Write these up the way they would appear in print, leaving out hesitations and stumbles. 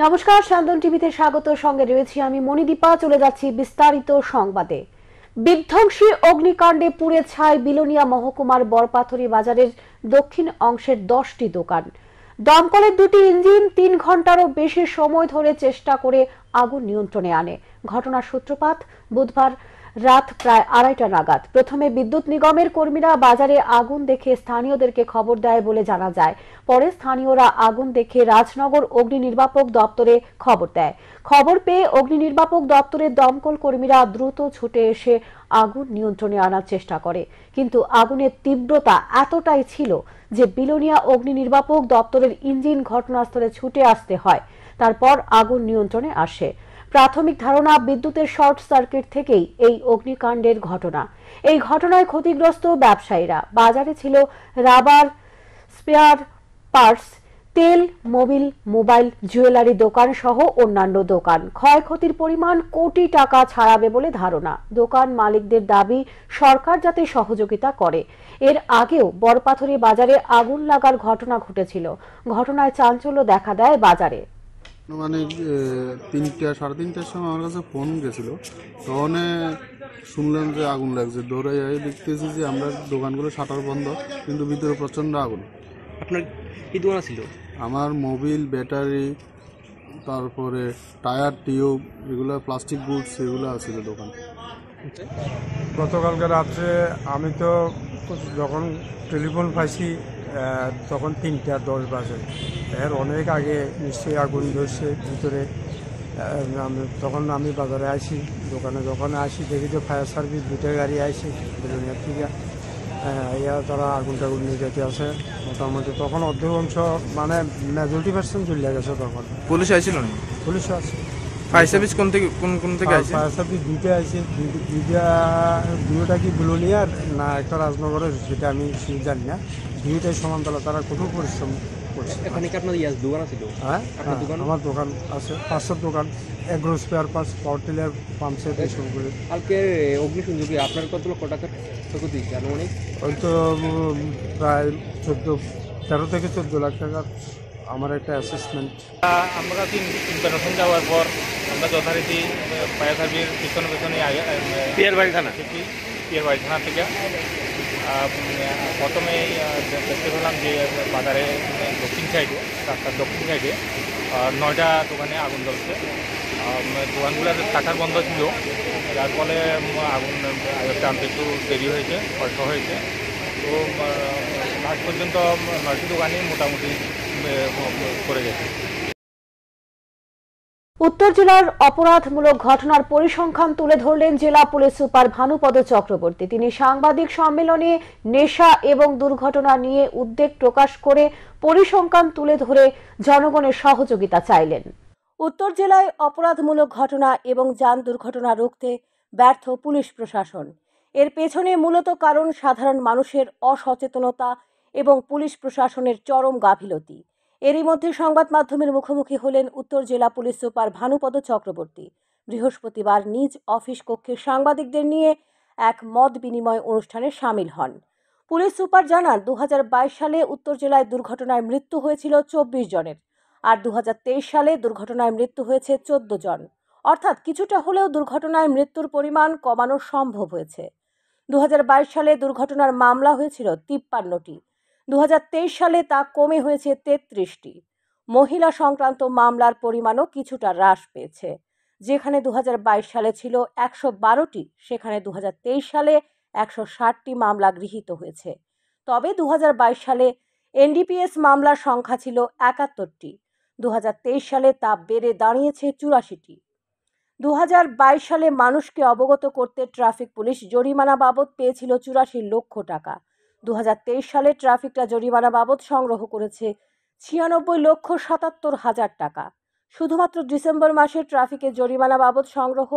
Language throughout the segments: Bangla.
নমস্কার, শান্তন টিভিতে স্বাগত। সঙ্গে রয়েছি আমি মণিদীপা। চলে যাচ্ছি বিস্তারিত সংবাদে। বিধ্বংসী অগ্নিকাণ্ডে পুড়ে ছাই বিলোনিয়া মহকুমার বরপাথরি বাজারের দক্ষিণ অংশের 10টি দোকান। দমকলের দুটি ইঞ্জিন 3 ঘন্টারও বেশি সময় ধরে চেষ্টা করে আগুন নিয়ন্ত্রণে আনে। ঘটনার সূত্রপাত বুধবার রাত প্রায় 2:30টা নাগাদ। প্রথমে বিদ্যুৎ নিগমের কর্মীরা বাজারে আগুন দেখে স্থানীয়দেরকে খবর দেয় বলে জানা যায়। পরে স্থানীয়রা আগুন দেখে রাজনগর অগ্নি নির্বাপক দপ্তরে খবর দেয়। খবর পেয়ে অগ্নি নির্বাপক দপ্তরের দমকল কর্মীরা দ্রুত ছুটে এসে আগুন নিয়ন্ত্রণে আনার চেষ্টা করে, কিন্তু আগুনের তীব্রতা এতটাই ছিল যে বিলোনিয়া অগ্নি নির্বাপক দপ্তরের ইঞ্জিন ঘটনাস্থলে ছুটে আসতে হয়। তারপর আগুন নিয়ন্ত্রণে আসে। প্রাথমিক ধারণা, বিদ্যুতের শর্ট সার্কিট থেকেই এই অগ্নিকাণ্ডের ঘটনা। এই ঘটনায় ক্ষতিগ্রস্ত ব্যবসায়ীরা। বাজারে ছিল রাবার, স্পেয়ার পার্টস, তেল, মোবাইল, জুয়েলারি দোকান সহ অন্যান্য দোকান। ক্ষয়ক্ষতির পরিমাণ কোটি টাকা ছাড়াবে বলে ধারণা। দোকান মালিকদের দাবি সরকার যাতে সহযোগিতা করে। এর আগেও বরপাথরি বাজারে আগুন লাগার ঘটনা ঘটেছিল। ঘটনায় চাঞ্চল্য দেখা দেয় বাজারে। মানে 3টা সাড়ে 3টার সময় আমার কাছে ফোন গেছিল, তখন শুনলাম যে আগুন লাগছে। দৌড়ে যাই দেখতেছি যে আমরা দোকানগুলো শাটার বন্ধ, কিন্তু ভিতরে প্রচণ্ড আগুন। আপনার কি দোকান ছিল? আমার মোবিল, ব্যাটারি, তারপরে টায়ার, টিউব, এগুলো প্লাস্টিক গুডস, এগুলো আছিল দোকান। গতকালকে রাত্রে আমি তো যখন টেলিফোন পাইছি তখন 3:10 বাজে। এর অনেক আগে নিশ্চয়ই আগুন ধরছে ভিতরে। তখন আমি বাজারে আসি, দোকানে যখন আসি দেখি যে ফায়ার সার্ভিস 2টা গাড়ি আসে বিলোনিয়ার থেকে। তারা আগুন টাগুন নিয়ে যেতে আছে মোটামুটি। তখন অর্ধেকাংশ মানে মেজরিটি% চলে গেছে। তখন পুলিশ আইছিল না? পুলিশ আছে। ফায়ার সার্ভিস কোন থেকে কোন থেকে আসে? ফায়ার সার্ভিস 2টা আছে। দুইটা কি বিলোনিয়ার না একটা রাজনগরের, সেটা আমি জানি না। দুইটাই সমান্তরাল, তারা কঠোর পরিশ্রম করছে। এখানে কি আপনার দোকান ছিল? হ্যাঁ, আমার দোকান আছে, 500 দোকান। Agro spare parts, power tiller, pumpset, এইসবগুলো। কালকে অগ্নিসংযোগে আপনার কত লক্ষ টাকার ক্ষতি আনুমানিক? ওই তো প্রায় 13 থেকে 14 লাখ টাকার আমার একটা অ্যাসেসমেন্ট। আমরা ইনফরমেশন যাওয়ার পর আমরা যথারীতি ফায়ার সার্ভিস পেছনে পিয়ারবাড়ি থানা থেকে প্রথমেই দেখতে পেলাম যে বাজারে দক্ষিণ সাইডে, রাস্তার দক্ষিণ সাইডে 9টা দোকানে আগুন জ্বলছে। দোকানগুলোর শাটার বন্ধ ছিল, যার ফলে আগুন টানতে একটু দেরি হয়েছে, কষ্ট হয়েছে। তো আজ পর্যন্ত 9টি দোকানই মোটামুটি করে গেছে। উত্তর জেলার অপরাধমূলক ঘটনার পরিসংখ্যান তুলে ধরলেন জেলা পুলিশ সুপার ভানুপদ চক্রবর্তী। তিনি সাংবাদিক সম্মেলনে নেশা এবং দুর্ঘটনা নিয়ে উদ্বেগ প্রকাশ করে পরিসংখ্যান তুলে ধরে জনগণের সহযোগিতা চাইলেন। উত্তর জেলায় অপরাধমূলক ঘটনা এবং যান দুর্ঘটনা রুখতে ব্যর্থ পুলিশ প্রশাসন। এর পেছনে মূলত কারণ সাধারণ মানুষের অসচেতনতা এবং পুলিশ প্রশাসনের চরম গাফিলতি। এরই মধ্যে সংবাদ মাধ্যমের মুখোমুখি হলেন উত্তর জেলা পুলিশ সুপার ভানুপদ চক্রবর্তী। বৃহস্পতিবার নিজ অফিস কক্ষে সাংবাদিকদের নিয়ে এক মত বিনিময় অনুষ্ঠানে সামিল হন। পুলিশ সুপার জানান, 2022 সালে উত্তর জেলায় দুর্ঘটনায় মৃত্যু হয়েছিল 24 জনের, আর 2023 সালে দুর্ঘটনায় মৃত্যু হয়েছে 14 জন। অর্থাৎ কিছুটা হলেও দুর্ঘটনায় মৃত্যুর পরিমাণ কমানো সম্ভব হয়েছে। 2022 সালে দুর্ঘটনার মামলা হয়েছিল 53টি। 2023 সালে তা কমে হয়েছে 33টি। মহিলা সংক্রান্ত মামলার পরিমাণও কিছুটা হ্রাস পেয়েছে। যেখানে 2022 সালে ছিল 112টি, সেখানে 2023 সালে 160টি মামলা গৃহীত হয়েছে। তবে 2022 সালে এনডিপিএস মামলার সংখ্যা ছিল 71টি। 2023 সালে তা বেড়ে দাঁড়িয়েছে 84টি। 2022 সালে মানুষকে অবগত করতে ট্রাফিক পুলিশ জরিমানা বাবদ পেয়েছিল 84 লক্ষ টাকা। 2023 সালে ট্রাফিকটা জরিমানা বাবদ সংগ্রহ করেছে 96,77,000 টাকা। শুধুমাত্র ডিসেম্বর মাসে ট্রাফিকের জরিমানা বাবদ সংগ্রহ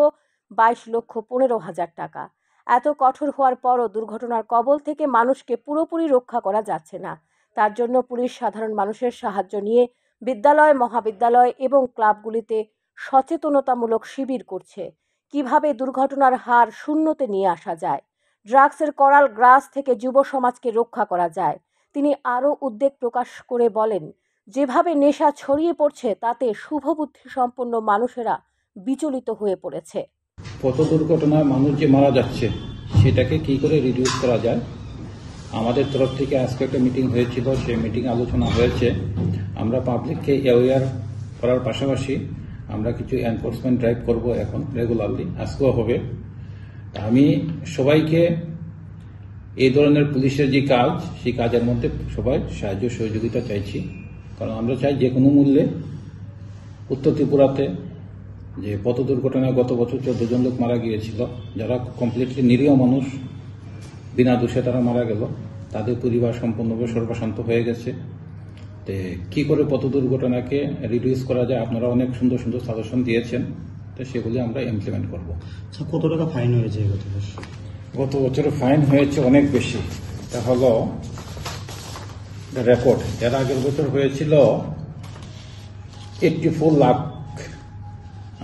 22,15,000 টাকা। এত কঠোর হওয়ার পরও দুর্ঘটনার কবল থেকে মানুষকে পুরোপুরি রক্ষা করা যাচ্ছে না। তার জন্য পুলিশ সাধারণ মানুষের সাহায্য নিয়ে বিদ্যালয়, মহাবিদ্যালয় এবং ক্লাবগুলিতে সচেতনতামূলক শিবির করছে। কিভাবে দুর্ঘটনার হার শূন্যতে নিয়ে আসা যায়, ড্রাগসের করাল গ্রাস থেকে যুব সমাজকে রক্ষা করা যায়। তিনি আরও উদ্বেগ প্রকাশ করে বলেন, যেভাবে নেশা ছড়িয়ে পড়ছে তাতে শুভবুদ্ধি সম্পন্ন মানুষেরা বিচলিত হয়ে পড়েছে। পথ দুর্ঘটনায় মানুষ যে মারা যাচ্ছে সেটাকে কি করে রিডিউস করা যায়, আমাদের তরফ থেকে আজকে একটা মিটিং হয়েছিল, সেই মিটিং আলোচনা হয়েছে। আমরা পাবলিককে অ্যাওয়্যার করার পাশাপাশি আমরা কিছু এনফোর্সমেন্ট ড্রাইভ করব এখন রেগুলারলি, আজকেও হবে। আমি সবাইকে এই ধরনের পুলিশের যে কাজ, সেই কাজের মধ্যে সবাই সাহায্য সহযোগিতা চাইছি, কারণ আমরা চাই যে কোনো মূল্যে উত্তর ত্রিপুরাতে যে পথ দুর্ঘটনায় গত বছর 14 জন লোক মারা গিয়েছিল, যারা কমপ্লিটলি নিরীহ মানুষ, বিনা দোষে তারা মারা গেল, তাদের পরিবার সম্পূর্ণভাবে সর্বশান্ত হয়ে গেছে। তো কি করে পথ দুর্ঘটনাকে রিডিউস করা যায়, আপনারা অনেক সুন্দর সুন্দর সাজেশন দিয়েছেন, তো সেগুলি আমরা ইমপ্লিমেন্ট করব। কত টাকা ফাইন হয়েছে গত বছর? গত বছরে ফাইন হয়েছে অনেক বেশি, এটা হলো রেকর্ড। এর আগের বছর হয়েছিল 84 লাখ,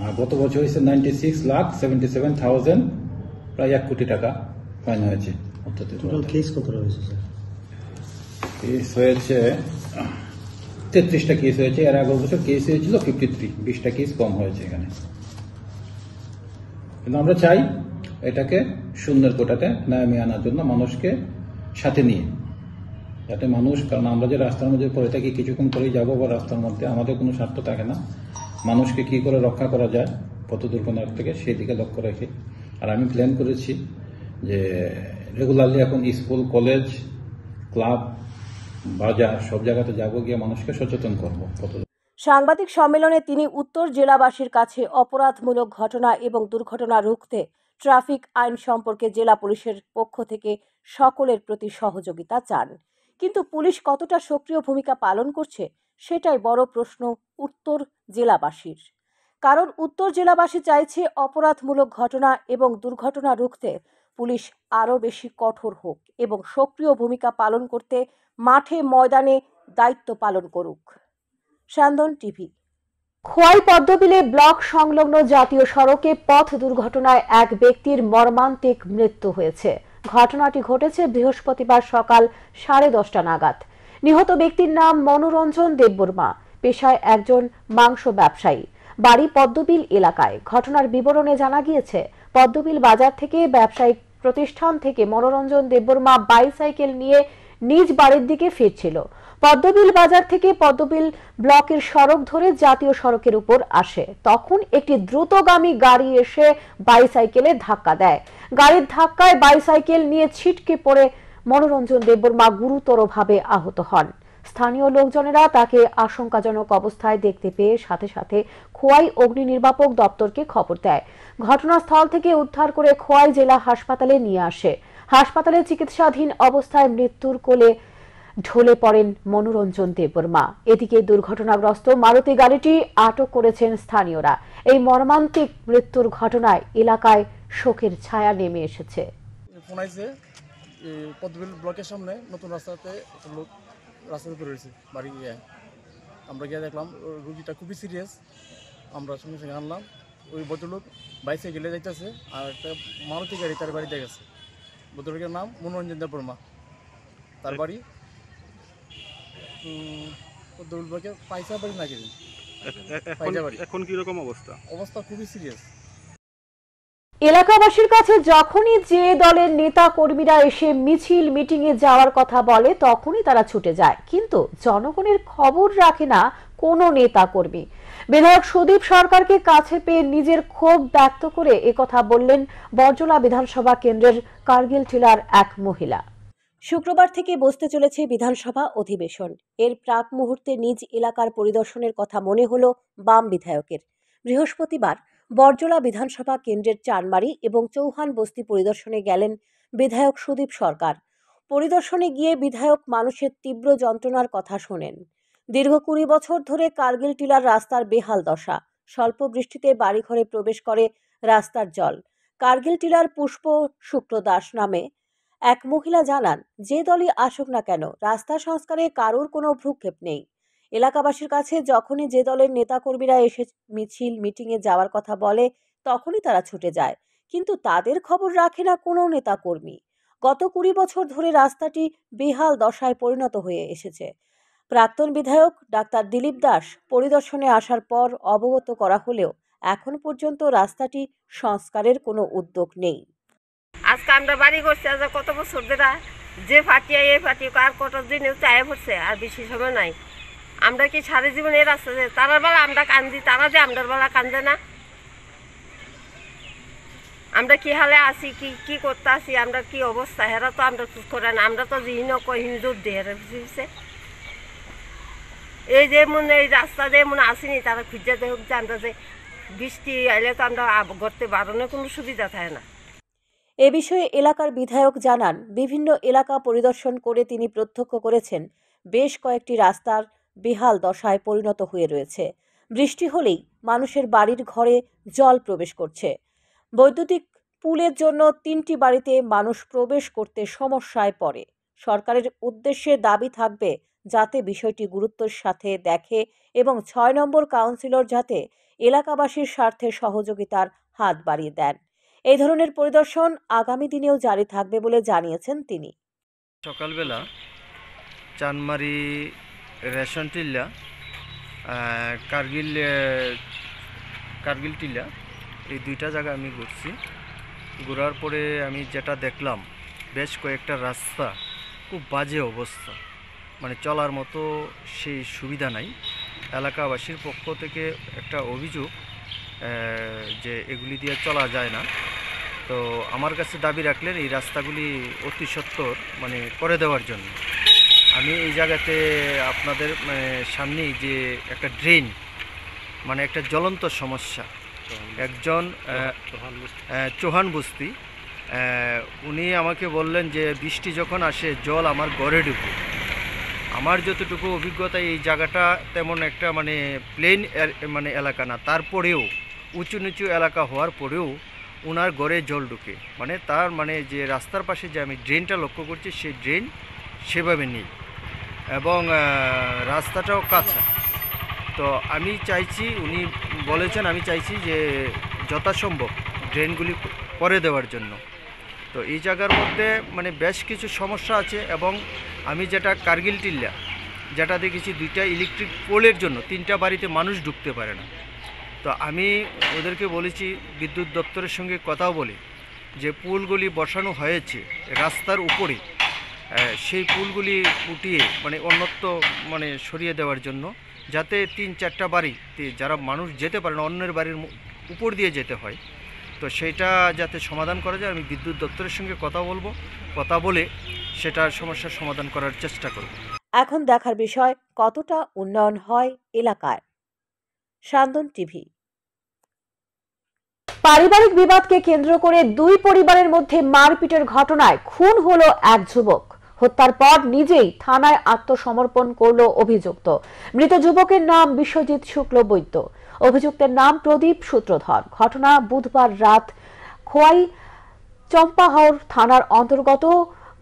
আর গত বছর হয়েছে 96,77,000, প্রায় 1 কোটি টাকা ফাইন হয়েছে। টোটাল কেস কত হয়েছে স্যার? কেস হয়েছে 33টা কেস হয়েছে, এর আগের বছর কেস হয়েছিল 53, 20টা কেস কম হয়েছে এখানে। কিন্তু আমরা চাই এটাকে শূন্যের কোটাতে নামিয়ে আনার জন্য, মানুষকে সাথে নিয়ে, যাতে মানুষ, কারণ আমরা যে রাস্তার মধ্যে পড়ে থাকি, কিছুক্ষণ পরেই যাবো বা রাস্তার মধ্যে, আমাদের কোনো স্বার্থ থাকে না, মানুষকে কি করে রক্ষা করা যায় পথ দুর্ঘটনার থেকে, সেই দিকে লক্ষ্য রেখে। আর আমি প্ল্যান করেছি যে রেগুলারলি এখন স্কুল, কলেজ, ক্লাব, বাজার সব জায়গাতে যাবো, গিয়ে মানুষকে সচেতন করবো। সাংবাদিক সম্মেলনে তিনি উত্তর জেলাবাসীর কাছে অপরাধমূলক ঘটনা এবং দুর্ঘটনা রুখতে ট্রাফিক আইন সম্পর্কে জেলা পুলিশের পক্ষ থেকে সকলের প্রতি সহযোগিতা চান। কিন্তু পুলিশ কতটা সক্রিয় ভূমিকা পালন করছে সেটাই বড় প্রশ্ন উত্তর জেলাবাসীর। কারণ উত্তর জেলাবাসী চাইছে অপরাধমূলক ঘটনা এবং দুর্ঘটনা রুখতে পুলিশ আরও বেশি কঠোর হোক এবং সক্রিয় ভূমিকা পালন করতে মাঠে ময়দানে দায়িত্ব পালন করুক। স্যান্দন টিভি। খোয়াই পদ্মবিলে ব্লক সংলগ্ন জাতীয় সড়কে পথ দুর্ঘটনায় এক ব্যক্তির মর্মান্তিক মৃত্যু হয়েছে। ঘটনাটি ঘটেছে বৃহস্পতিবার সকাল 10:30 নাগাদ। নিহত ব্যক্তির নাম মনোরঞ্জন দেববর্মা, পেশায় একজন মাংস ব্যবসায়ী, বাড়ি পদ্মবিল এলাকায়। ঘটনার বিবরণে জানা গিয়েছে, পদ্মবিল বাজার থেকে ব্যবসায়িক প্রতিষ্ঠান থেকে মনোরঞ্জন দেববর্মা বাইসাইকেল নিয়ে নিজ বাড়ির দিকে ফিরছিল। পদ্মবিল বাজার থেকে পদ্মবিল ব্লকের সড়ক ধরে জাতীয় সড়কের উপর আসে। তখন একটি দ্রুতগামী গাড়ি এসে বাইসাইকেলে ধাক্কা দেয়। গাড়ির ধাক্কায় বাইসাইকেল নিয়ে ছিটকে পড়ে মনোরঞ্জন দেববর্মা গুরুতরভাবে আহত হন। স্থানীয় লোকজনেরা তাকে আশঙ্কাজনক অবস্থায় দেখতে পেয়ে সাথে সাথে খোয়াই অগ্নি নির্বাপক দপ্তরকে খবর দেয়। ঘটনাস্থল থেকে উদ্ধার করে খোয়াই জেলা হাসপাতালে নিয়ে আসে। হাসপাতালে চিকিৎসাধীন অবস্থায় মৃত্যুর কোলে ঢলে পড়েন মনোরঞ্জন দেববর্মা। এদিকে দুর্ঘটনাগ্রস্ত মারুতি গাড়িটি আটক করেছেন স্থানীয়রা। এই মর্মান্তিক মৃত্যুর ঘটনায় এলাকায় শোকের ছায়া নেমে এসেছে। পদ্মবিল ব্লকের সামনে নতুন রাস্তাতে একটা লোক রাস্তাতে পড়ে রয়েছে, বাড়ি গিয়ে আমরা গিয়ে দেখলাম রুগীটা খুবই সিরিয়াস। আমরা সঙ্গে সঙ্গে আনলাম। ওই ভদ্রলোক বাইসাইকেলে যাইতেছে আর একটা মারুতি গাড়ি তার বাড়িতে গেছে। ভদ্রলোকের নাম মনোরঞ্জন দেববর্মা, তার বাড়ি পদ্মবিল ব্লকে পাইসা বাড়ি না গেছে। এখন কিরকম অবস্থা? অবস্থা খুবই সিরিয়াস। এলাকাবাসীর কাছে যখনই যে দলের নেতা কর্মীরা এসে মিছিল মিটিংয়ে যাওয়ার কথা বলে তখনই তারা ছুটে যায়, কিন্তু জনগণের খবর রাখে না কোনো নেতা কর্মী। বিধায়ক সুদীপ সরকারকে কাছে পেয়ে নিজের ক্ষোভ ব্যক্ত করে একথা বললেন বরজলা বিধানসভা কেন্দ্রের কার্গিল টিলার এক মহিলা। শুক্রবার থেকে বসতে চলেছে বিধানসভা অধিবেশন। এর প্রাক মুহূর্তে নিজ এলাকার পরিদর্শনের কথা মনে হলো বাম বিধায়কের। বৃহস্পতিবার বরজলা বিধানসভা কেন্দ্রের চানমারি এবং চৌহান বস্তি পরিদর্শনে গেলেন বিধায়ক সুদীপ সরকার। পরিদর্শনে গিয়ে বিধায়ক মানুষের তীব্র যন্ত্রণার কথা শোনেন। দীর্ঘ 20 বছর ধরে কার্গিল টিলার রাস্তার বেহাল দশা। স্বল্প বৃষ্টিতে বাড়িঘরে প্রবেশ করে রাস্তার জল। কার্গিল টিলার পুষ্প শুক্র দাস নামে এক মহিলা জানান, যে দলই আসুক না কেন রাস্তা সংস্কারে কারোর কোনো ভ্রুক্ষেপ নেই। এলাকাবাসীর কাছে যখনই যে দলের নেতাকর্মীরা এসে মিছিল মিটিংয়ে যাওয়ার কথা বলে তখনই তারা ছুটে যায়, কিন্তু তাদের খবর রাখে না কোনো নেতাকর্মী। গত 20 বছর ধরে রাস্তাটি বেহাল দশায় পরিণত হয়ে এসেছে। প্রাক্তন বিধায়ক ডাক্তার দিলীপ দাস পরিদর্শনে আসার পর অবগত করা হলেও এখন পর্যন্ত রাস্তাটি সংস্কারের কোনো উদ্যোগ নেই। আজকে আমরা বাড়ি করছি আজ কত বছর ধরে, যে ফাটিয়া এই ফাটিয়ে আর কত দিনে চায়ে পড়ছে, আর বেশি সময় নাই। আমরা কি সারা জীবন এই রাস্তা তারার বেলা আমরা কান্দি, তারা যে আমরার বেলা কান্দে না। আমরা কি হালে আছি, কি কি করতে আছি, আমরা কি অবস্থা, হেরা তো আমরা চুজ করে না। আমরা তো জিহীন হিন্দুর দেহের বুঝছে, এই যে মনে এই রাস্তা যে মনে আসিনি, তারা খুঁজে দেখুক যে আমরা যে বৃষ্টি আইলে তো আমরা করতে বারণের কোনো সুবিধা থাকে না। এ বিষয়ে এলাকার বিধায়ক জানান, বিভিন্ন এলাকা পরিদর্শন করে তিনি প্রত্যক্ষ করেছেন বেশ কয়েকটি রাস্তার বেহাল দশায় পরিণত হয়ে রয়েছে। বৃষ্টি হলেই মানুষের বাড়ির ঘরে জল প্রবেশ করছে। বৈদ্যুতিক পুলের জন্য 3টি বাড়িতে মানুষ প্রবেশ করতে সমস্যায় পড়ে। সরকারের উদ্দেশ্যে দাবি থাকবে যাতে বিষয়টি গুরুত্বের সাথে দেখে এবং 6 নম্বর কাউন্সিলর যাতে এলাকাবাসীর স্বার্থে সহযোগিতার হাত বাড়িয়ে দেন। এই ধরনের পরিদর্শন আগামী দিনেও জারি থাকবে বলে জানিয়েছেন তিনি। সকালবেলা চানমারি রেশন টিল্লা কার্গিল টিল্লা এই দুইটা জায়গা আমি ঘুরছি। ঘোরার পরে আমি যেটা দেখলাম, বেশ কয়েকটা রাস্তা খুব বাজে অবস্থা, মানে চলার মতো সেই সুবিধা নাই। এলাকাবাসীর পক্ষ থেকে একটা অভিযোগ যে এগুলি দিয়ে চলা যায় না। তো আমার কাছে দাবি রাখলেন এই রাস্তাগুলি অতি সত্বর মানে করে দেওয়ার জন্য। আমি এই জায়গাতে আপনাদের সামনেই যে একটা ড্রেন, মানে একটা জ্বলন্ত সমস্যা, একজন চৌহান বস্তি উনি আমাকে বললেন যে বৃষ্টি যখন আসে জল আমার ঘরে ঢুকে। আমার যতটুকু অভিজ্ঞতা, এই জায়গাটা তেমন একটা মানে প্লেন মানে এলাকা না, তারপরেও উঁচু নিচু এলাকা হওয়ার পরেও ওনার ঘরে জল ঢুকে। মানে তার মানে যে রাস্তার পাশে যে আমি ড্রেনটা লক্ষ্য করছি, সেই ড্রেন সেভাবে নেই এবং রাস্তাটাও কাঁচা। তো আমি চাইছি, উনি বলেছেন, আমি চাইছি যে যথাসম্ভব ড্রেনগুলি করে দেওয়ার জন্য। তো এই জায়গার মধ্যে মানে বেশ কিছু সমস্যা আছে এবং আমি যেটা কার্গিল টিল্লা যেটা দেখেছি, 2টা ইলেকট্রিক পোলের জন্য 3টা বাড়িতে মানুষ ঢুকতে পারে না। তো আমি ওদেরকে বলেছি, বিদ্যুৎ দপ্তরের সঙ্গে কথাও বলে যে পুলগুলি বসানো হয়েছে রাস্তার উপরে, সেই পুলগুলি উঠিয়ে মানে অন্যত্র মানে সরিয়ে দেওয়ার জন্য, যাতে 3-4টা বাড়িতে যারা মানুষ যেতে পারে না, অন্যের বাড়ির উপর দিয়ে যেতে হয়। তো সেইটা যাতে সমাধান করা যায়, আমি বিদ্যুৎ দপ্তরের সঙ্গে কথা বলবো, কথা বলে সেটার সমস্যার সমাধান করার চেষ্টা করব। এখন দেখার বিষয় কতটা উন্নয়ন হয় এলাকায়। সান্দন টিভি। পারিবারিক বিবাদকে কেন্দ্র করে 2 পরিবারের মধ্যে মারপিটের ঘটনায় খুন হলো এক যুবক। হত্যার পর নিজেই থানায় আত্মসমর্পণ করল অভিযুক্ত। মৃত যুবকের নাম বিশ্বজিৎ শুক্ল বৈদ্য, অভিযুক্তের নাম প্রদীপ সূত্রধর। ঘটনা বুধবার রাত খোয়াই চম্পাহাওর থানার অন্তর্গত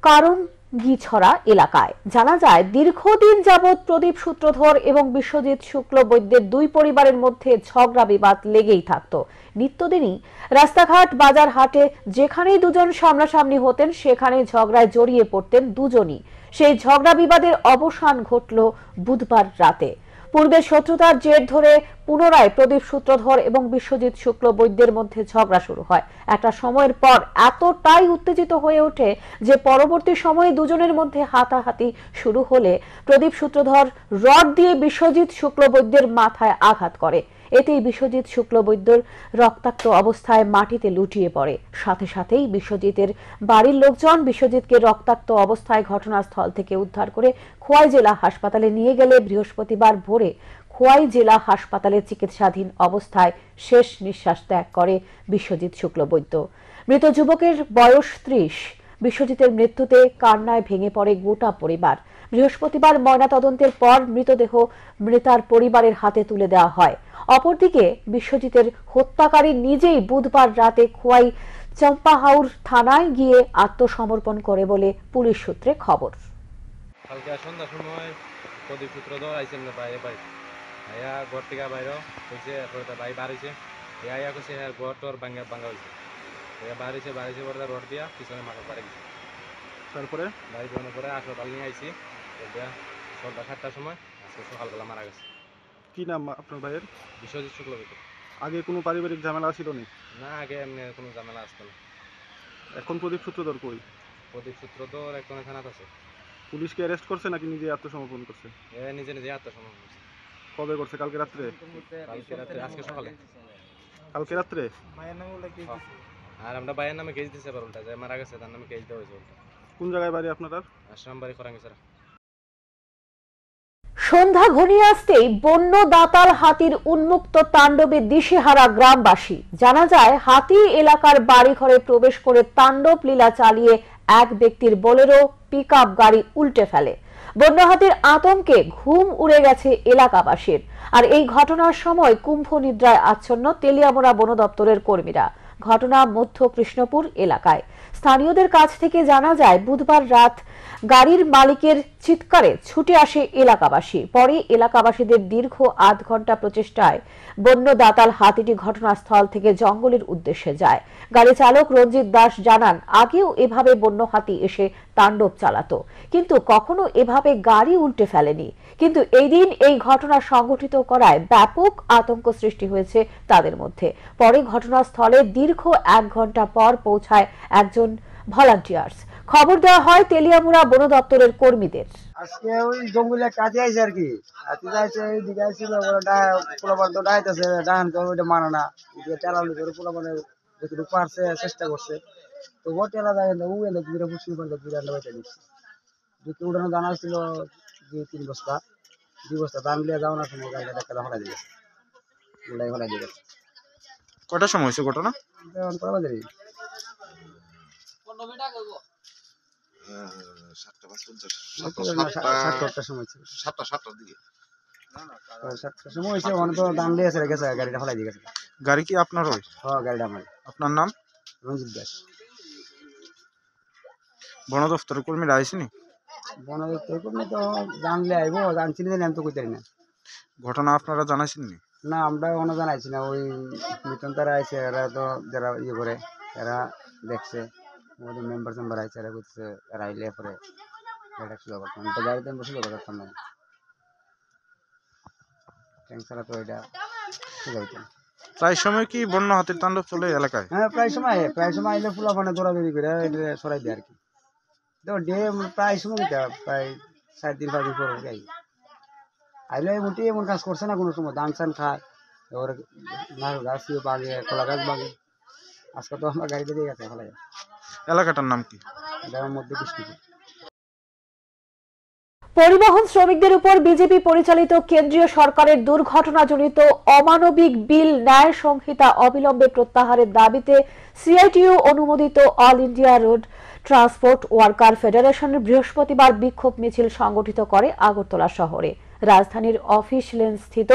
কারঙ্গিছড়া এলাকায়। জানা যায়, দীর্ঘদিন যাবৎ প্রদীপ সূত্রধর এবং বিশ্বজিৎ শুক্ল বৈদ্যের 2 পরিবারের মধ্যে ঝগড়া বিবাদ লেগেই থাকত। নিত্যদিনই রাস্তাঘাট বাজার হাটে যেখানেই দুজন সামনাসামনি হতেন, সেখানেই ঝগড়ায় জড়িয়ে পড়তেন দুজনই। সেই ঝগড়া বিবাদের অবসান ঘটল বুধবার রাতে। পূর্বের শত্রুতার জের ধরে পুনরায় প্রদীপ সূত্রধর এবং বিশ্বজিৎ শুক্ল বৈদ্যের মধ্যে ঝগড়া শুরু হয়। একটা সময়ের পর এতটাই উত্তেজিত হয়ে ওঠে যে পরবর্তী সময়ে দুজনের মধ্যে হাতাহাতি শুরু হলে প্রদীপ সূত্রধর রড দিয়ে বিশ্বজিৎ শুক্ল বৈদ্যের মাথায় আঘাত করে। এতেই বিশ্বজিৎ শুক্ল বৈদ্যর রক্তাক্ত অবস্থায় মাটিতে লুটিয়ে পড়ে। সাথে সাথেই বিশ্বজিতের বাড়ির লোকজন বিশ্বজিৎকে রক্তাক্ত অবস্থায় ঘটনাস্থল থেকে উদ্ধার করে খোয়াই জেলা হাসপাতালে নিয়ে গেলে বৃহস্পতিবার ভোরে খোয়াই জেলা হাসপাতালে চিকিৎসাধীন অবস্থায় শেষ নিঃশ্বাস ত্যাগ করে বিশ্বজিৎ শুক্ল বৈদ্য। মৃত যুবকের বয়স 30। বিশ্বজিতের মৃত্যুতে কান্নায় ভেঙে পড়ে গোটা পরিবার। বৃহস্পতিবার ময়নাতদন্তের পর মৃতদেহ মৃতার পরিবারের হাতে তুলে দেওয়া হয়। অপরদিকে বিশ্বজিতের হত্যাকারী নিজেই বুধবার রাতে খোয়াই চম্পাহাওর থানায় গিয়ে আত্মসমর্পণ করে বলে পুলিশ সূত্রে খবর। কালকে সন্ধ্যার সময় প্রদীপ সূত্রধর আইসেন না বাইরে বাড়ি আয়া ঘর থেকে বাইরে হয়েছে, এরপরে তার ভাই বাড়িছে, আয়া করছে হ্যাঁ ঘর তোর ভাঙা হয়েছে, বাড়িছে পরে রড দিয়া পিছনে মাথা পাড়ে গেছে। তারপরে বাড়ি যাওয়ার পরে হাসপাতাল নিয়ে আইসি, সন্ধ্যা 7টার সময় আজকে সকালবেলা মারা গেছে। কি নাম আপনার ভাইয়ের? বিশ্বজিৎ শুক্লবৈদ্য। আগে কোনো পারিবারিক ঝামেলা ছিল না? না, আগে এমনি কোনো ঝামেলা আসতো না। এখন প্রদীপ সূত্রধর কই? প্রদীপ সূত্রধর এখন থানাতে আছে। পুলিশকে অ্যারেস্ট করছে নাকি নিজে আত্মসমর্পণ করছে? নিজে নিজে আত্মসমর্পণ করছে। কবে করছে? কালকে রাত্রে? কালকে রাত্রে, আজকে সকালে। কালকে রাত্রে? আর আমরা ভাইয়ের নামে কেস দিতে পারবো, যে মারা গেছে তার নামে কেস দেওয়া হয়েছে। কোন জায়গায় বাড়ি আপনার? আশ্রম বাড়ি খরাঙ্গিছড়া। সন্ধ্যা ঘনিয়ে আসতেই বন্য দাতাল হাতির উন্মুক্ত তাণ্ডবে দিশেহারা গ্রামবাসী। জানা যায়, হাতি এলাকার বাড়িঘরে প্রবেশ করে তাণ্ডব লীলা চালিয়ে এক ব্যক্তির বোলেরো পিকআপ গাড়ি উল্টে ফেলে। বন্য হাতির আতঙ্কে ঘুম উড়ে গেছে এলাকাবাসীর। আর এই ঘটনার সময় কুম্ভ নিদ্রায় আচ্ছন্ন তেলিয়ামুড়া বন দপ্তরের কর্মীরা। ঘটনা মধ্য কৃষ্ণপুর এলাকায়। স্থানীয়দের কাছ থেকে জানা যায়, বুধবার রাত গাড়ির মালিকের চিৎকারে ছুটে আসে এলাকাবাসী। পরে এলাকাবাসীদের দীর্ঘ আধ ঘন্টা প্রচেষ্টায় বন্য দাতাল হাতিটি ঘটনাস্থল থেকে জঙ্গলের উদ্দেশ্যে যায়। গাড়ি চালক রঞ্জিত দাস জানান, আগেও এভাবে বন্য হাতি এসে তাণ্ডব চালাতো, কিন্তু কখনো এভাবে গাড়ি উল্টে ফেলেনি। কিন্তু এই দিন এই ঘটনা সংঘটিত করায় ব্যাপক আতঙ্ক সৃষ্টি হয়েছে তাদের মধ্যে। পরে ঘটনাস্থলে দীর্ঘ 1 ঘন্টা পর পৌঁছায় একজন ভলান্টিয়ার্স। খবর দেওয়া হয় তেলিয়ামুড়া বন দপ্তরের কর্মীদের। আজকে ওই জঙ্গলে কাজে আইছে আর কি, হাতি যাইছে এইদিকে আইছিল, পোলাপান তো ডাইতেছে, ডাহান তো ওইটা মানে না, টেলার পোলাপানে যতটুকু পারছে চেষ্টা করছে, তো ও টেলা যায় ও এনে ঘুরে বুঝতে পারলে ঘুরে আনতে বাইতে দিচ্ছে। দুটো উড়ানো দানা ছিল 2-3 বস্তা, 2 বস্তা দাম নিয়ে যাওয়ার সময় গাড়িটা দেখা হলাই দিয়েছে, ওটাই হলাই দিয়ে গেছে। কটার সময় হয়েছে ঘটনা? এখন কটা বাজে? 7টার সময় ছিল। 7টার দিকে। 7টার সময় হয়েছে, অনেক তো দাম দিয়ে গেছে, গাড়িটা হলাই দিয়ে গেছে। গাড়ি কি আপনার? হয়। হ্যাঁ, গাড়িটা আমার। আপনার নাম? রঞ্জিত দাস। বন দপ্তরের কর্মীরা আইসেনি? বন দপ্তরের কর্মী তো জানলে আইব, জানছি না, আমি তো কইতে না। ঘটনা আপনারা জানাইছেননি? না, আমরা কোনো জানাইছি না। ওই মিটন তারা আইছে, এরা তো যারা ইয়ে করে এরা দেখছে, ওদের মেম্বার আইছে, এরা করছে, এরা আইলে পরে এটা শুরু করতাম। তো গাড়িতে আমরা শুরু করতাম না, ট্যাঙ্ক ছাড়া তো এটা শুরু হইতাম। প্রায় সময় কি বন্য হাতির তাণ্ডব চলে এলাকায়? হ্যাঁ, প্রায় সময় আইলে ফুলা মানে দৌড়াদৌড়ি করে এটা সরাই দেয় আর কি। দেখো ডে প্রায় সময় দিতে প্রায় 4 দিন 5 দিন পর যাই আইলে মোটে এমন কাজ করছে না কোনো সময়। ধান চান খায়, ওর নারকেল গাছ বাগে, কলা গাছ বাগে। আজকে তো আমার গাড়িতে দিয়ে গেছে ফেলা যায়। এলাকাটার নাম কি? এটার মধ্যে কৃষ্ণপুর। পরিবহন শ্রমিকদের উপর বিজেপি পরিচালিত কেন্দ্রীয় সরকারের দুর্ঘটনাজনিত অমানবিক বিল ন্যায় সংহিতা অবিলম্বে প্রত্যাহারের দাবিতে সিআইটিইউ অনুমোদিত all India road transport worker ফেডারেশনের বৃহস্পতিবার বিক্ষোভ মিছিল সংগঠিত করে আগরতলা শহরে। রাজধানীর অফিস লেন স্থিত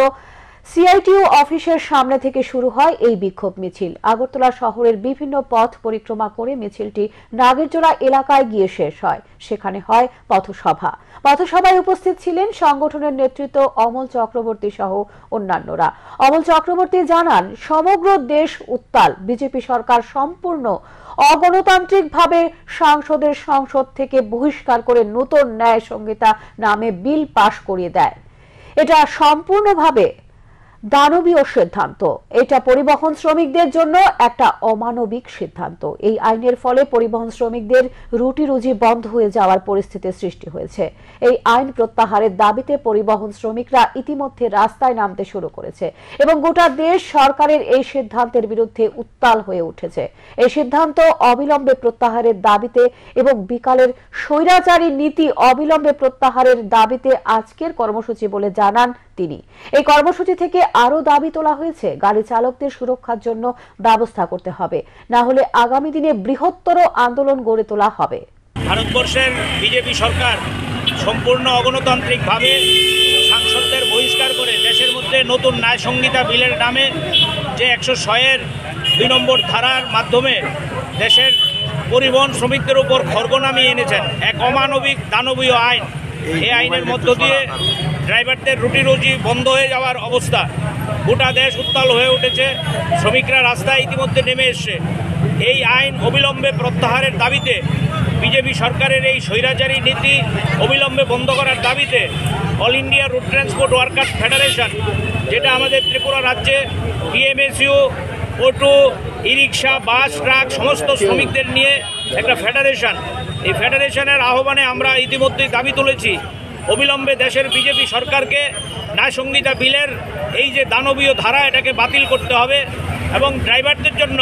সিআইটিইউ অফিসের সামনে থেকে শুরু হয় এই বিক্ষোভ মিছিল। আগরতলা শহরের বিভিন্ন পথ পরিক্রমা করে মিছিলটি নাগেরজোড়া এলাকায় গিয়ে শেষ হয়। সেখানে হয় পথসভা। পথসভায় উপস্থিত ছিলেন সংগঠনের নেতৃত্ব অমল চক্রবর্তী সহ অন্যান্যরা। অমল চক্রবর্তী জানান, সমগ্র দেশ উত্তাল। বিজেপি সরকার সম্পূর্ণ অগণতান্ত্রিকভাবে সাংসদের সংসদ থেকে বহিষ্কার করে নতুন ন্যায় সংহিতা নামে বিল পাশ করিয়ে দেয়। এটা সম্পূর্ণভাবে দানবীয় সিদ্ধান্ত। এটা পরিবহন শ্রমিকদের জন্য একটা অমানবিক সিদ্ধান্ত। এই আইনের ফলে পরিবহন শ্রমিকদের রুটি রুজি বন্ধ হয়ে যাওয়ার পরিস্থিতির সৃষ্টি হয়েছে। এই আইন প্রত্যাহারের দাবিতে পরিবহন শ্রমিকরা ইতিমধ্যে রাস্তায় নামতে শুরু করেছে এবং গোটা দেশ সরকারের এই সিদ্ধান্তের বিরুদ্ধে উত্তাল হয়ে উঠেছে। এই সিদ্ধান্ত অবিলম্বে প্রত্যাহারের দাবিতে এবং বিকালের স্বৈরাচারী নীতি অবিলম্বে প্রত্যাহারের দাবিতে আজকের কর্মসূচি বলে জানান তিনি। এই কর্মসূচি থেকে আরো দাবি তোলা হয়েছে, গাড়ি চালকদের সুরক্ষার জন্য ব্যবস্থা করতে হবে, না হলে আগামী দিনে বৃহত্তর আন্দোলন গড়ে তোলা হবে। ভারতবর্ষের বিজেপি সরকার সম্পূর্ণ অগণতান্ত্রিকভাবে সাংসদদের বহিষ্কার করে দেশের মধ্যে নতুন ন্যায় সংহিতা বিলের নামে যে 106-এর 2 নম্বর ধারার মাধ্যমে দেশের পরিবহন শ্রমিকদের উপর খড়গ নামিয়ে এনেছেন এক অমানবিক দানবীয় আইন। এই আইনের মধ্য দিয়ে ড্রাইভারদের রুটি রুজি বন্ধ হয়ে যাওয়ার অবস্থা। গোটা দেশ উত্তাল হয়ে উঠেছে, শ্রমিকরা রাস্তায় ইতিমধ্যে নেমে এসছে। এই আইন অবিলম্বে প্রত্যাহারের দাবিতে বিজেপি সরকারের এই স্বৈরাচারী নীতি অবিলম্বে বন্ধ করার দাবিতে all India road transport workers federation, যেটা আমাদের ত্রিপুরা রাজ্যে টিএমএসইউ, অটো, ই রিক্সা, বাস, ট্রাক সমস্ত শ্রমিকদের নিয়ে একটা ফেডারেশন, এই ফেডারেশনের আহ্বানে আমরা ইতিমধ্যেই দাবি তুলেছি অবিলম্বে দেশের বিজেপি সরকারকে ন্যায় সংহিতা বিলের এই যে দানবীয় ধারা এটাকে বাতিল করতে হবে এবং ড্রাইভারদের জন্য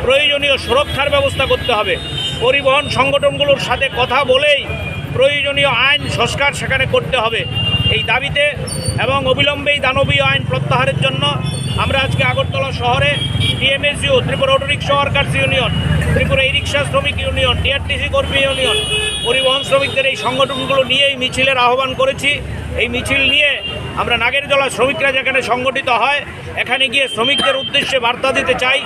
প্রয়োজনীয় সুরক্ষার ব্যবস্থা করতে হবে। পরিবহন সংগঠনগুলোর সাথে কথা বলেই প্রয়োজনীয় আইন সংস্কার সেখানে করতে হবে এই দাবিতে, এবং অবিলম্বে এই দানবীয় আইন প্রত্যাহারের জন্য আমরা আজকে আগরতলা শহরে TMSU, Tripura auto rickshaw workers union, Tripura E rickshaw শ্রমিক ইউনিয়ন, টিআরটিসি কর্মী ইউনিয়ন, পরিবহন শ্রমিকদের এই সংগঠনগুলো নিয়ে এই মিছিলের আহ্বান করেছি। এই মিছিল নিয়ে আমরা নাগেরজলা শ্রমিকরা যেখানে সংগঠিত হয় এখানে গিয়ে শ্রমিকদের উদ্দেশ্যে বার্তা দিতে চাই,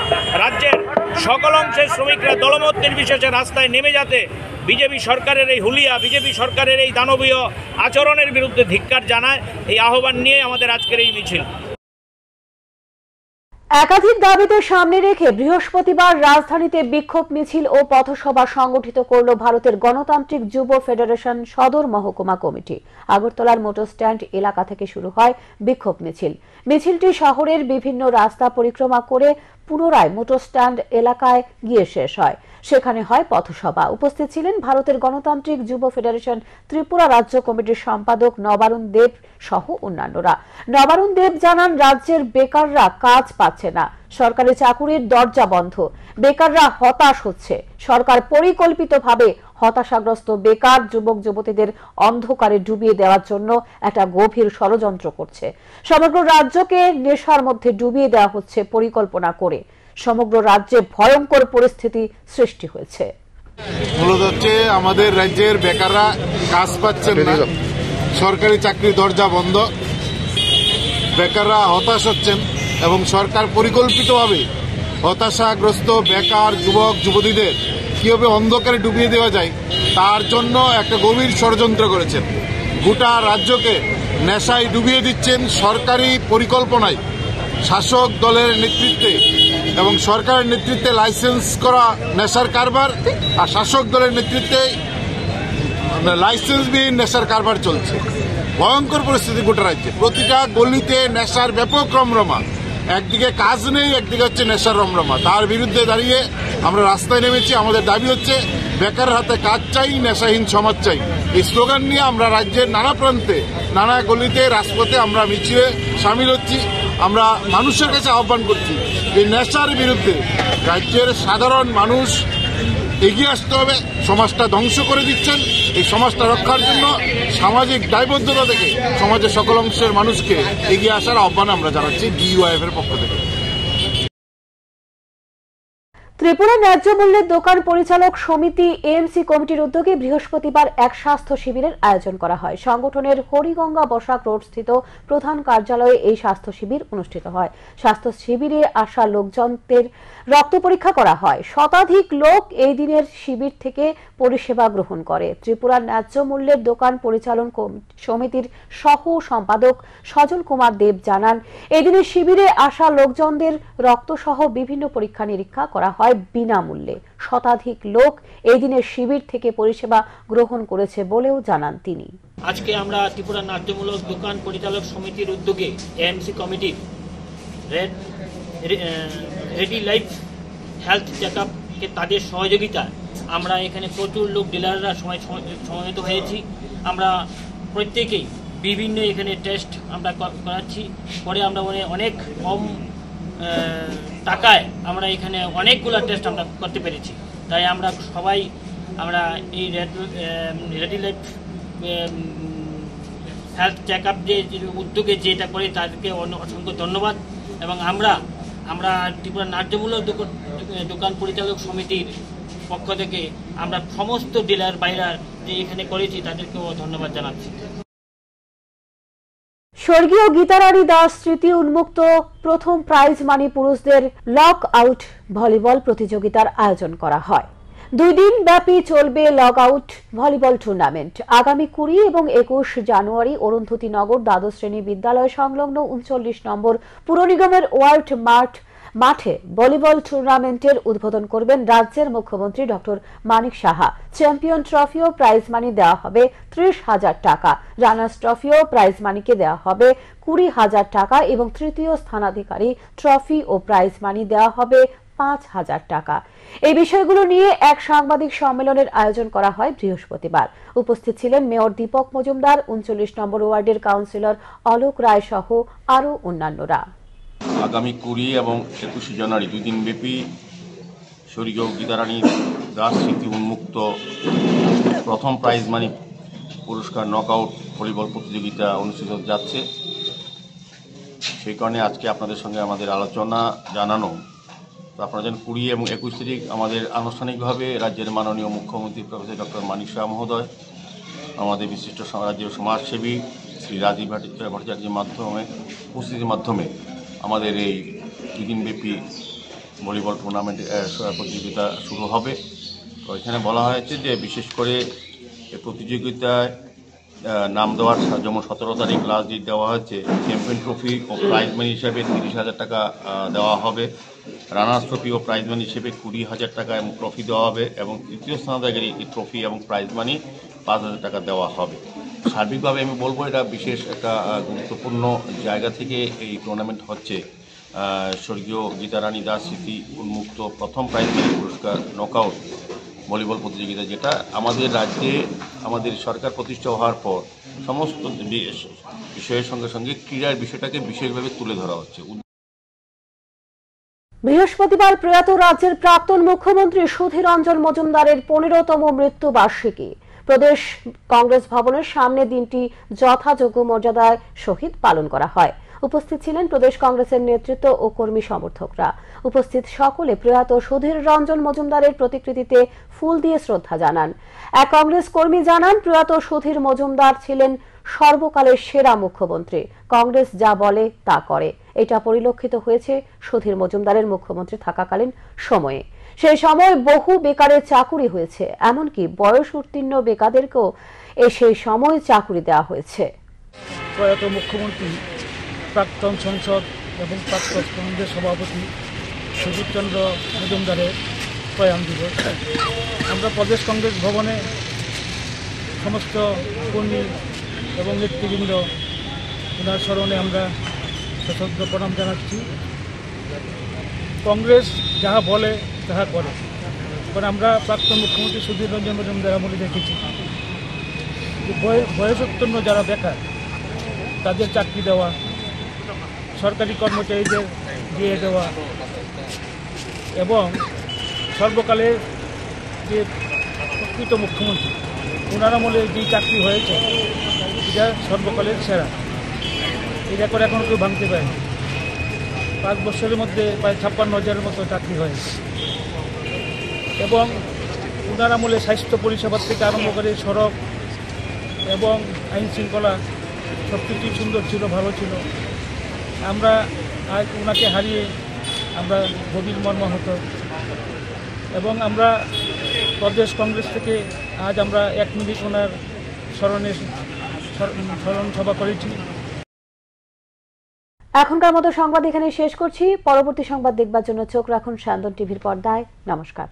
রাজ্যের সকল অংশের শ্রমিকরা দলমত নির্বিশেষে রাস্তায় নেমে যাতে বিজেপি সরকারের এই হুলিয়া, বিজেপি সরকারের এই দানবীয় আচরণের বিরুদ্ধে ধিক্কার জানায়। এই আহ্বান নিয়ে আমাদের আজকের এই মিছিল। একাধিক দাবিতে সামনে রেখে বৃহস্পতিবার রাজধানীতে বিক্ষোভ মিছিল ও পথসভা সংগঠিত করল ভারতের গণতান্ত্রিক যুব ফেডারেশন সদর মহকুমা কমিটি। আগরতলার মোটর স্ট্যান্ড এলাকা থেকে শুরু হয় বিক্ষোভ মিছিল। মিছিলটি শহরের বিভিন্ন রাস্তা পরিক্রমা করে পুনরায় মোটর স্ট্যান্ড এলাকায় গিয়ে শেষ হয়। সেখানে হয় পথসভা। উপস্থিত ছিলেন ভারতের গণতান্ত্রিক যুব ফেডারেশন ত্রিপুরা রাজ্য কমিটির সম্পাদক নবারুণ দেব সহ অন্যান্যরা। নবারুণ দেব জানান, রাজ্যের বেকাররা কাজ পাচ্ছে না, সরকারি চাকুরির দরজা বন্ধ, বেকাররা হতাশ হচ্ছে। সরকার পরিকল্পিতভাবে হতাশাগ্রস্ত বেকার যুবক যুবতীদের অন্ধকারে ডুবিয়ে দেওয়ার জন্য একটা গভীর ষড়যন্ত্র করছে। সমগ্র রাজ্যকে নেশার মধ্যে ডুবিয়ে দেওয়া হচ্ছে পরিকল্পনা করে। সমগ্র রাজ্যে ভয়ঙ্কর পরিস্থিতি সৃষ্টি হয়েছে। মূলত হচ্ছে আমাদের রাজ্যের বেকাররা কাজ পাচ্ছেন না, সরকারি চাকরির দরজা বন্ধ, বেকাররা হতাশ হচ্ছেন এবং সরকার পরিকল্পিতভাবে হতাশাগ্রস্ত বেকার যুবক যুবতীদের কিভাবে অন্ধকারে ডুবিয়ে দেওয়া যায় তার জন্য একটা গভীর ষড়যন্ত্র করেছেন। গোটা রাজ্যকে নেশায় ডুবিয়ে দিচ্ছেন সরকারি পরিকল্পনায়, শাসক দলের নেতৃত্বে এবং সরকারের নেতৃত্বে লাইসেন্স করা নেশার কারবার, আর শাসক দলের নেতৃত্বে লাইসেন্সবিহীন নেশার কারবার চলছে। ভয়ঙ্কর পরিস্থিতি গোটা রাজ্যে, প্রতিটা গলিতে নেশার ব্যাপক রমরমা। একদিকে কাজ নেই, একদিকে হচ্ছে নেশার রমরমা। তার বিরুদ্ধে দাঁড়িয়ে আমরা রাস্তায় নেমেছি। আমাদের দাবি হচ্ছে বেকার হাতে কাজ চাই, নেশাহীন সমাজ চাই। এই স্লোগান নিয়ে আমরা রাজ্যের নানা প্রান্তে, নানা গলিতে, রাজপথে আমরা মিছিলে সামিল হচ্ছি। আমরা মানুষের কাছে আহ্বান করছি এই নেশার বিরুদ্ধে রাজ্যের সাধারণ মানুষ এগিয়ে আসতে হবে। সমাজটা ধ্বংস করে দিচ্ছেন, এই সমাজটা রক্ষার জন্য সামাজিক দায়বদ্ধতা থেকে সমাজের সকল অংশের মানুষকে এগিয়ে আসার আহ্বান আমরা জানাচ্ছি ডিইউআইএফ এর পক্ষ থেকে। ত্রিপুরা ন্যায্য মূল্যের দোকান পরিচালক সমিতি এএমসি কমিটির উদ্যোগে বৃহস্পতিবার এক স্বাস্থ্য শিবিরের আয়োজন করা হয়। সংগঠনের হরিগঙ্গা বসাক রোড স্থিত প্রধান কার্যালয়ে এই স্বাস্থ্য শিবির অনুষ্ঠিত হয়। স্বাস্থ্য শিবিরে আসা লোকজনদের রক্ত পরীক্ষা করা হয়। শতাধিক লোক এই দিনের শিবির থেকে পরিষেবা গ্রহণ করে। ত্রিপুরা ন্যায্য মূল্যের দোকান পরিচালন সমিতির সহ সম্পাদক সজল কুমার দেব জানান, এই দিনের শিবিরে আসা লোকজনদের রক্ত সহ বিভিন্ন পরীক্ষা নিরীক্ষা করা হয় বিনামূল্যে। শতাধিক লোক এই দিনের শিবির থেকে পরিষেবা গ্রহণ করেছে বলেও জানান তিনি। আজকে আমরা ত্রিপুরা ন্যায্যমূলক দোকান পরিচালক সমিতির উদ্যোগে এএমসি কমিটির রেডি লাইফ হেলথ চেকআপকে তাদের সহযোগিতা আমরা এখানে প্রচুর লোক ডিলাররা সমবেত হয়েছি। আমরা প্রত্যেকেই বিভিন্ন এখানে টেস্ট আমরা করাচ্ছি। পরে আমরা অনেক কম টাকায় আমরা এখানে অনেকগুলো টেস্ট আমরা করতে পেরেছি। তাই আমরা সবাই আমরা এই ready life health check up যে উদ্যোগে যেটা করে তাদেরকে অসংখ্য ধন্যবাদ। এবং আমরা ত্রিপুরা ন্যায্যমূলক দোকান পরিচালক সমিতির পক্ষ থেকে আমরা সমস্ত ডিলার বাইরা যে এখানে করেছি তাদেরকেও ধন্যবাদ জানাচ্ছি। স্বর্গীয় গীতারানী দাস স্মৃতি উন্মুক্ত প্রথম প্রাইজ মানি পুরুষদের লক আউট ভলিবল প্রতিযোগিতার আয়োজন করা হয়। 2 দিন ব্যাপী চলবে লক আউট ভলিবল টুর্নামেন্ট। আগামী 20 এবং 21 জানুয়ারি অরুন্ধতী নগর দ্বাদশ শ্রেণী বিদ্যালয় সংলগ্ন 39 নম্বর পুর নিগমের ওয়ার্ল্ড মাঠ মাঠে ভলিবল টুর্নামেন্টের উদ্বোধন করবেন রাজ্যের মুখ্যমন্ত্রী doctor Manik Saha. Champion trophy ও প্রাইজ মানি দেওয়া হবে 30,000 টাকা, রানার্স ট্রফি ও প্রাইজ মানিকে দেওয়া হবে 20,000 টাকা এবং তৃতীয় স্থানাধিকারী ট্রফি ও প্রাইজ মানি দেওয়া হবে 5,000 টাকা। এই বিষয়গুলো নিয়ে এক সাংবাদিক সম্মেলনের আয়োজন করা হয় বৃহস্পতিবার। উপস্থিত ছিলেন মেয়র দীপক মজুমদার, 39 নম্বর ওয়ার্ডের কাউন্সিলর অলোক রায় সহ আরও অন্যান্যরা। আগামী 20 এবং 21 জানুয়ারি 2 দিন ব্যাপী স্বর্গীয় গীতারানী দাস স্মৃতি উন্মুক্ত প্রথম প্রাইজ মানি পুরস্কার নকআউট ভলিবল প্রতিযোগিতা অনুষ্ঠিত যাচ্ছে। সেই কারণে আজকে আপনাদের সঙ্গে আমাদের আলোচনা জানানো। তো আপনারা জানেন 20 এবং 21 তারিখ আমাদের আনুষ্ঠানিকভাবে রাজ্যের মাননীয় মুখ্যমন্ত্রী প্রফেসর ডক্টর মানিক সাহা মহোদয়, আমাদের বিশিষ্ট রাজ্য সমাজসেবী শ্রী রাজীব ভট্টাচার্যের মাধ্যমে উপস্থিতির মাধ্যমে আমাদের এই 2 দিনব্যাপী ভলিবল টুর্নামেন্ট প্রতিযোগিতা শুরু হবে। তো এখানে বলা হয়েছে যে বিশেষ করে এই প্রতিযোগিতায় নাম দেওয়ার যেমন 17 তারিখ লাস্ট ডেট দেওয়া হয়েছে। চ্যাম্পিয়ন ট্রফি ও প্রাইজ মানি হিসেবে 30,000 টাকা দেওয়া হবে, রানার্স ট্রফি ও প্রাইজ মানি হিসেবে 20,000 টাকা এবং ট্রফি দেওয়া হবে এবং তৃতীয় স্থানাধিকারী ট্রফি এবং প্রাইজ মানি 5,000 টাকা দেওয়া হবে। সার্বিকভাবে আমি বলবো এটা বিশেষ একটা গুরুত্বপূর্ণ জায়গা থেকে এই টুর্নামেন্ট হচ্ছে। স্বর্গীয় গীতারানী দাস স্মৃতি উন্মুক্ত প্রথম প্রাইজ মানি পুরস্কার নকআউট ভলিবল প্রতিযোগিতা, যেটা আমাদের রাজ্যে আমাদের সরকার প্রতিষ্ঠা হওয়ার পর সমস্ত বিষয়ের সঙ্গে সঙ্গে ক্রীড়ার বিষয়টাকে বিশেষভাবে তুলে ধরা হচ্ছে। বৃহস্পতিবার প্রয়াত রাজ্যের প্রাক্তন মুখ্যমন্ত্রী সুধীর রঞ্জন মজুমদারের 15তম মৃত্যুবার্ষিকী প্রদেশ কংগ্রেস ভবনের সামনে দিনটি যথাযোগ্য মর্যাদায় সহিত পালন করা হয়। উপস্থিত ছিলেন প্রদেশ কংগ্রেসের নেতৃত্ব ও কর্মী সমর্থকরা। উপস্থিত সকলে প্রয়াত সুধীর রঞ্জন মজুমদারের প্রতিকৃতিতে ফুল দিয়ে শ্রদ্ধা জানান। এক কংগ্রেস কর্মী জানান, প্রয়াত সুধীর মজুমদার ছিলেন সর্বকালের সেরা মুখ্যমন্ত্রী। কংগ্রেস যা বলে তা করে, এটা পরিলক্ষিত হয়েছে সুধীর মজুমদারের মুখ্যমন্ত্রী থাকাকালীন সময়ে। সেই সময় বহু বেকারের চাকুরি হয়েছে, এমনকি বয়স উত্তীর্ণ বেকারদেরকেও সেই সময় চাকুরি দেওয়া হয়েছে। প্রয়াত মুখ্যমন্ত্রী, প্রাক্তন সংসদ এবং প্রাক্তন কংগ্রেস সভাপতি সুধীরচন্দ্র মজুমদারের প্রয়াণ দিবস। আমরা প্রদেশ কংগ্রেস ভবনে সমস্ত কর্মী এবং নেতৃবৃন্দ ওনার স্মরণে আমরা সশ্রদ্ধ প্রণাম জানাচ্ছি। কংগ্রেস যাহা বলে তাহা করে, কারণ আমরা প্রাক্তন মুখ্যমন্ত্রী সুধীর রঞ্জন মজুমদার আমলে দেখেছি যে বয়সোত্তীর্ণ যারা বেকার তাদের চাকরি দেওয়া, সরকারি কর্মচারীদের দিয়ে দেওয়া এবং সর্বকালের যে প্রকৃত মুখ্যমন্ত্রী ওনার আমলে যেই চাকরি হয়েছে এটা সর্বকালের সেরা। এই রেকর্ড এখন কেউ ভাঙতে পারেনি। 5 বছরের মধ্যে প্রায় 56,000-এর মতো চাকরি হয়েছে এবং ওনার আমলে স্বাস্থ্য পরিষেবা থেকে আরম্ভ করে সড়ক এবং আইন শৃঙ্খলা সব কিছুই সুন্দর ছিল, ভালো ছিল। আমরা আজ ওনাকে হারিয়ে আমরা গভীর মর্মাহত এবং আমরা প্রদেশ কংগ্রেস থেকে আজ আমরা 1 মিনিট ওনার স্মরণ সভা করেছি। এখনকার মতো সংবাদ এখানে শেষ করছি। পরবর্তী সংবাদ দেখবার জন্য চোখ রাখুন স্যান্দন টিভির পর্দায়। নমস্কার।